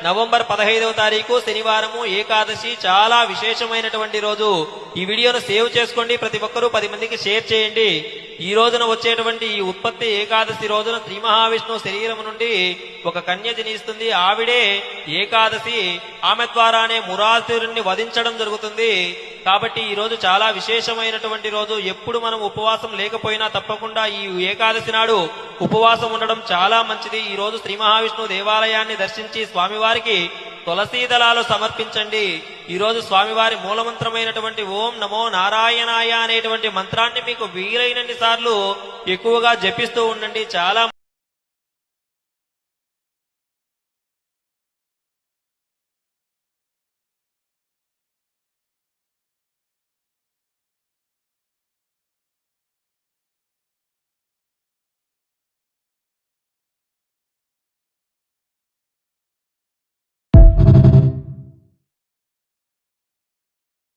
November 15వ తారీఖు శనివారము ఏకాదశి, చాలా విశేషమైనటువంటి రోజు. ఈ వీడియోను సేవ్ చేసుకోండి, ప్రతి ఒక్కరూ 10 మందికి షేర్ చేయండి. ఈ రోజున వచ్చేటువంటి ఈ ఉత్పత్తి ఏకాదశి రోజున శ్రీ మహావిష్ణువు శరీరం నుండి ఒక కన్య జనిస్తుంది. ఆవిడే ఏకాదశి. ఆమె ద్వారానే మురాసురుణ్ణి వధించడం జరుగుతుంది. కాబట్టి ఈ రోజు చాలా విశేషమైనటువంటి రోజు. ఎప్పుడు మనం ఉపవాసం లేకపోయినా తప్పకుండా ఈ ఏకాదశి నాడు ఉపవాసం ఉండడం చాలా మంచిది. ఈ రోజు శ్రీ మహావిష్ణువు దేవాలయాన్ని దర్శించి స్వామివారికి తులసీ దళాలు సమర్పించండి. ఈ రోజు స్వామివారి మూలమంత్రమైనటువంటి ఓం నమో నారాయణాయ అనేటువంటి మంత్రాన్ని మీకు వీలైనన్ని సార్లు ఎక్కువగా జపిస్తూ ఉండండి. చాలా